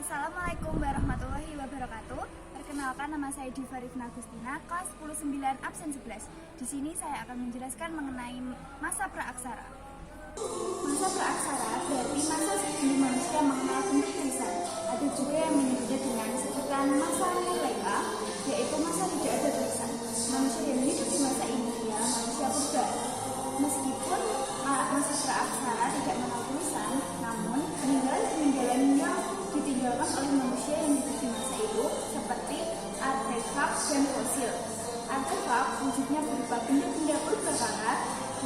Assalamualaikum warahmatullahi wabarakatuh. Perkenalkan, nama saya Diva Rifna Agustina, kelas 109 absen 11. Di sini saya akan menjelaskan mengenai masa praaksara. Masa praaksara berarti masa sebelum manusia mengenal bentuk tulisan. Ada juga yang menyebutnya dengan sebutan masa nileka, yaitu masa tidak ada tulisan. Manusia yang hidup di masa ini ya manusia purba. Meskipun masa praaksara tidak mengenal tulisan, namun peninggalan-peninggalan yang ditinggalkan oleh manusia yang hidup di masa itu seperti artefak dan fosil. Artefak wujudnya berupa benda-benda purba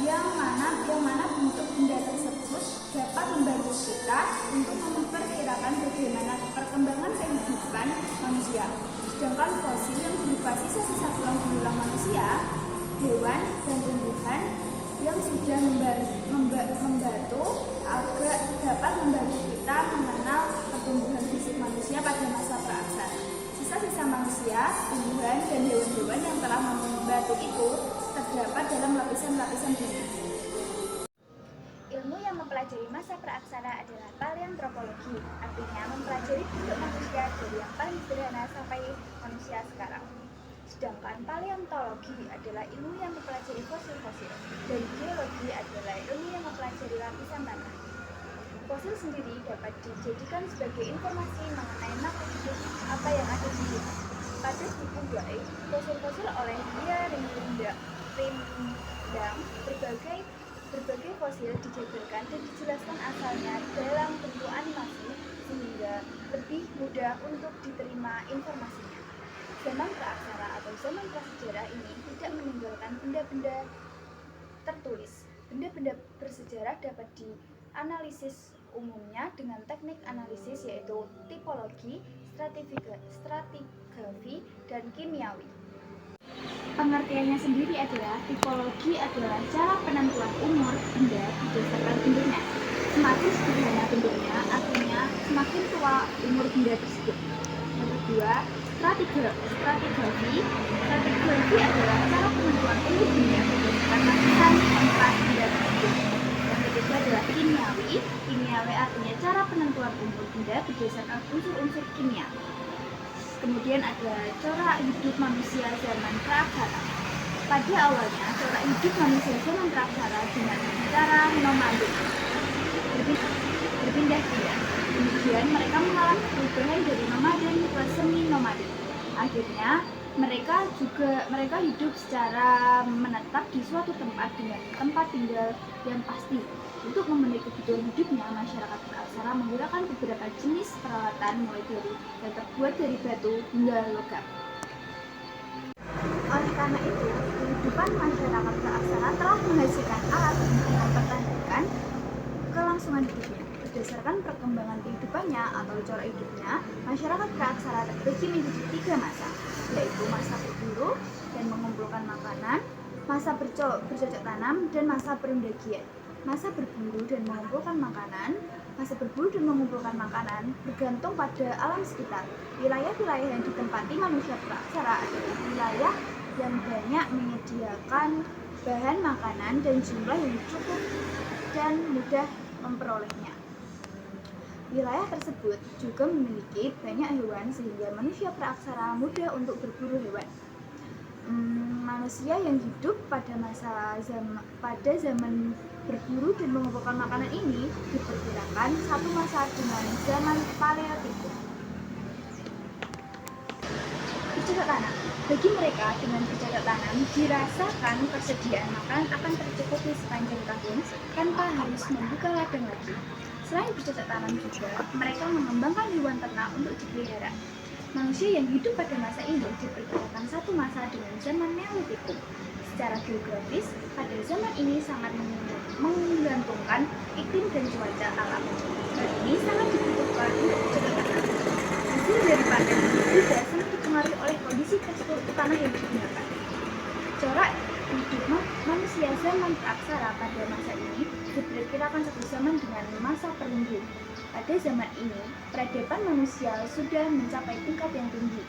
yang mana bentuk benda tersebut dapat membantu kita untuk memperkirakan bagaimana perkembangan kehidupan manusia. Sedangkan fosil yang berupa sisa-sisa tulang belulang manusia, hewan dan tumbuhan yang sudah membantu agar dapat membantu kita mengenal pertumbuhan fisik manusia pada masa praaksara. Sisa-sisa manusia, tumbuhan, dan hewan-hewan yang telah membantu itu terdapat dalam lapisan-lapisan bumi. Ilmu yang mempelajari masa praaksara adalah paleontropologi, artinya mempelajari bentuk manusia dari yang paling sederhana sampai manusia sekarang. Sedangkan paleontologi adalah ilmu yang mempelajari fosil-fosil, dan geologi adalah ilmu yang mempelajari lapisan tanah. Fosil sendiri dapat dijadikan sebagai informasi mengenai makhluk hidup apa yang ada di bumi. Pada buku 2E, fosil-fosil oleh Dia Rindang, berbagai fosil dijabarkan dan dijelaskan asalnya dalam bentuk animasi sehingga lebih mudah untuk diterima informasinya. Zaman praaksara atau zaman prasejarah ini tidak meninggalkan benda-benda tertulis. Benda-benda bersejarah dapat dianalisis umumnya dengan teknik analisis yaitu tipologi, stratigrafi, dan kimiawi. Pengertiannya sendiri adalah tipologi adalah cara penentuan umur benda berdasarkan bentuknya. Semakin sederhana bentuknya, artinya semakin tua umur benda tersebut. Yang kedua, stratigrafi adalah cara penentuan umur benda berdasarkan lapisan tempat benda tersebut. Yang ketiga adalah kimiawi artinya cara penentuan umur benda berdasarkan unsur-unsur kimia. Kemudian ada corak hidup manusia zaman praaksara. Pada awalnya, corak hidup manusia zaman praaksara dengan cara nomadik, berpindah-pindah. Kemudian mereka mengalami perubahan dari nomaden ke semi nomaden. Akhirnya mereka hidup secara menetap di suatu tempat dengan tempat tinggal yang pasti. Untuk memenuhi kebutuhan hidupnya, masyarakat praaksara menggunakan beberapa jenis peralatan mulai dari yang terbuat dari batu hingga logam. Oleh karena itu, kehidupan masyarakat praaksara telah menghasilkan alat untuk mempertahankan kelangsungan hidupnya. Berdasarkan perkembangan kehidupannya atau corak hidupnya, masyarakat praaksara terbagi menjadi 3 masa, yaitu masa berburu dan mengumpulkan makanan, masa bercocok tanam, dan masa perundagian. Masa berburu dan mengumpulkan makanan bergantung pada alam sekitar. Wilayah-wilayah yang ditempati manusia praaksara adalah wilayah yang banyak menyediakan bahan makanan dan jumlah yang cukup dan mudah memperolehnya. Wilayah tersebut juga memiliki banyak hewan sehingga manusia praaksara mudah untuk berburu hewan. Manusia yang hidup pada zaman berburu dan mengumpulkan makanan ini diperkirakan satu masa dengan zaman paleolitik. Bercocok tanam. Bagi mereka dengan bercocok tanam, dirasakan persediaan makanan akan tercukupi sepanjang tahun tanpa harus membuka ladang lagi. Selain bercocok tanam juga, mereka mengembangkan hewan ternak untuk dipelihara. Manusia yang hidup pada masa ini diperkirakan satu masa dengan zaman Neolitikum. Secara geografis, pada zaman ini sangat menggantungkan iklim dan cuaca alam. Hal ini sangat dibutuhkan untuk bercocok tanam. Hasil dari panen juga sangat dipengaruhi oleh kondisi tekstur tanah yang digunakan. Corak hidup manusia zaman praaksara pada masa ini diperkirakan satu zaman dengan masa perunggu. Pada zaman ini, peradaban manusia sudah mencapai tingkat yang tinggi.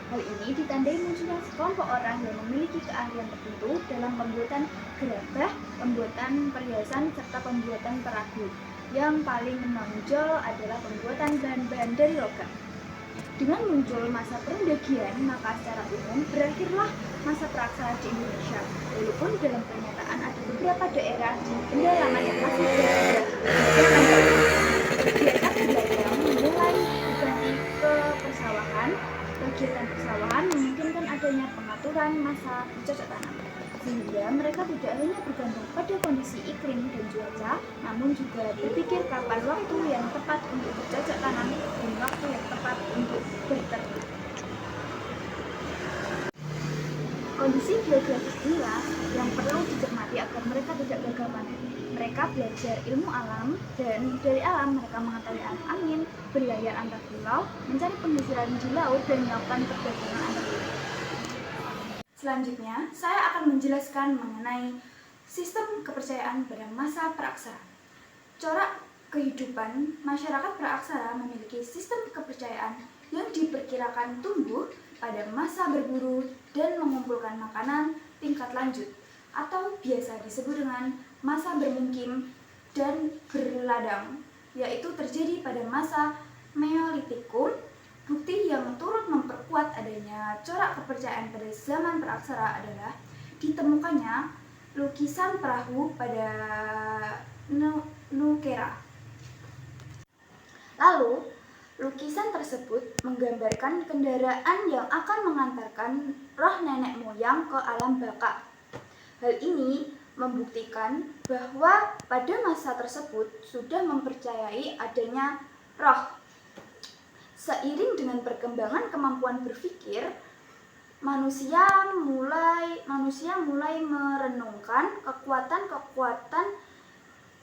Hal ini ditandai munculnya sekelompok orang yang memiliki keahlian tertentu dalam pembuatan gerabah, pembuatan perhiasan, serta pembuatan perahu. Yang paling menonjol adalah pembuatan bahan-bahan dari logam. Dengan muncul masa pendakian, maka secara umum berakhirlah masa praksara di Indonesia. Walaupun dalam kenyataan ada beberapa daerah di pedalaman yang masih berada kegiatan berdagang mulai berganti ke persawahan. Kegiatan persawahan memungkinkan adanya pengaturan masa bercocok tanam, sehingga mereka tidak hanya bergantung pada kondisi iklim dan cuaca, namun juga berpikir kapan waktu yang tepat untuk bercocok tanam dan waktu yang tepat untuk berternak. Kondisi geografis inilah yang perlu dicermati agar mereka tidak gagal panen. Mereka belajar ilmu alam, dan dari alam mereka mengetahui arah angin, berlayar antar pulau, mencari penghasilan di laut, dan melakukan perdagangan antar pulau. Selanjutnya, saya akan menjelaskan mengenai sistem kepercayaan pada masa praaksara. Corak kehidupan masyarakat praaksara memiliki sistem kepercayaan yang diperkirakan tumbuh pada masa berburu dan mengumpulkan makanan tingkat lanjut, atau biasa disebut dengan masa bermukim dan berladang, yaitu terjadi pada masa Neolitikum. Bukti yang turut memperkuat adanya corak kepercayaan pada zaman praaksara adalah ditemukannya lukisan perahu pada Nukera. Lalu, lukisan tersebut menggambarkan kendaraan yang akan mengantarkan roh nenek moyang ke alam baka. Hal ini membuktikan bahwa pada masa tersebut sudah mempercayai adanya roh. Seiring dengan perkembangan kemampuan berpikir, manusia mulai merenungkan kekuatan-kekuatan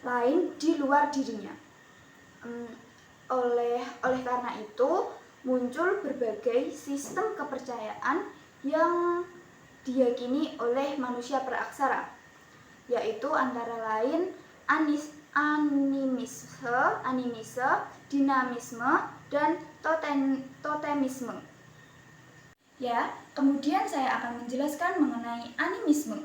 lain di luar dirinya. Oleh karena itu, muncul berbagai sistem kepercayaan yang diyakini oleh manusia praaksara, yaitu antara lain animisme, dinamisme, dan totemisme. Ya, kemudian saya akan menjelaskan mengenai animisme.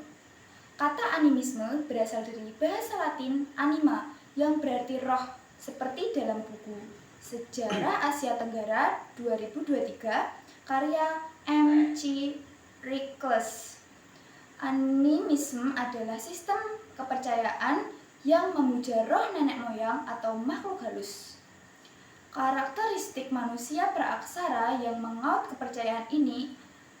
Kata animisme berasal dari bahasa Latin anima, yang berarti roh, seperti dalam buku Sejarah Asia Tenggara 2023 karya M.C. Rickless. Animisme adalah sistem kepercayaan yang memuja roh nenek moyang atau makhluk halus. Karakteristik manusia praaksara yang mengaut kepercayaan ini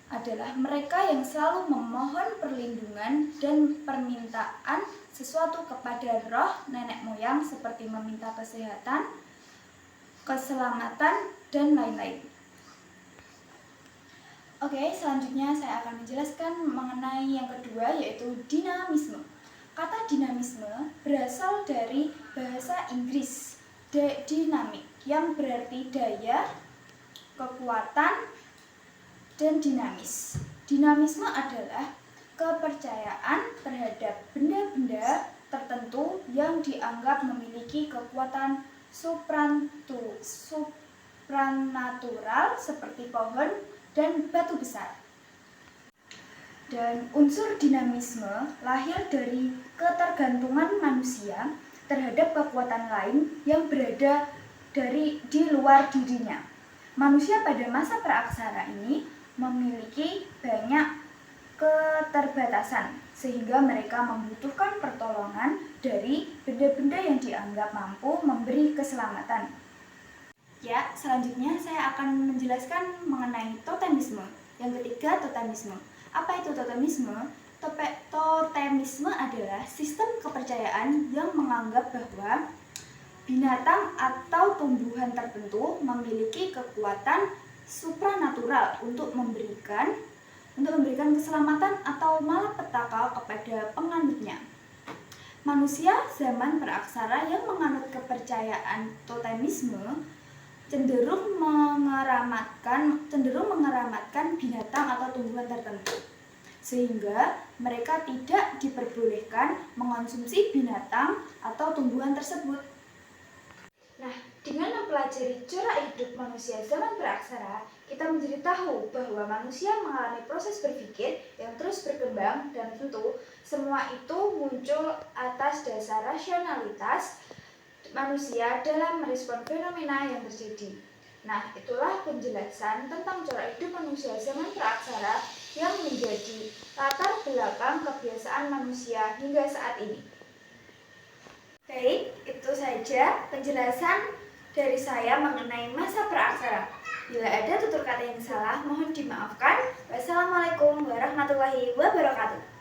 adalah mereka yang selalu memohon perlindungan dan permintaan sesuatu kepada roh nenek moyang, seperti meminta kesehatan, keselamatan, dan lain-lain. Oke, selanjutnya saya akan menjelaskan mengenai yang kedua, yaitu dinamisme. Kata dinamisme berasal dari bahasa Inggris dynamic, yang berarti daya, kekuatan, dan dinamis. Dinamisme adalah kepercayaan terhadap benda-benda tertentu yang dianggap memiliki kekuatan supranatural seperti pohon dan batu besar. Dan unsur dinamisme lahir dari ketergantungan manusia terhadap kekuatan lain yang berada di luar dirinya. Manusia pada masa praaksara ini memiliki banyak keterbatasan, sehingga mereka membutuhkan pertolongan dari benda-benda yang dianggap mampu memberi keselamatan. Ya, selanjutnya saya akan menjelaskan mengenai totemisme. Yang ketiga, totemisme. Apa itu totemisme? Totemisme adalah sistem kepercayaan yang menganggap bahwa binatang atau tumbuhan tertentu memiliki kekuatan supranatural untuk memberikan keselamatan atau malapetaka kepada penganutnya. Manusia zaman praaksara yang menganut kepercayaan totemisme cenderung mengeраmatkan binatang atau tumbuhan tertentu, sehingga mereka tidak diperbolehkan mengonsumsi binatang atau tumbuhan tersebut. Nah, dengan mempelajari corak hidup manusia zaman praaksara, kita menjadi tahu bahwa manusia mengalami proses berpikir yang terus berkembang, dan tentu semua itu muncul atas dasar rasionalitas manusia dalam merespon fenomena yang terjadi. Nah, itulah penjelasan tentang cara hidup manusia zaman praaksara yang menjadi latar belakang kebiasaan manusia hingga saat ini. Baik, itu saja penjelasan dari saya mengenai masa praaksara. Bila ada tutur kata yang salah, mohon dimaafkan. Wassalamualaikum warahmatullahi wabarakatuh.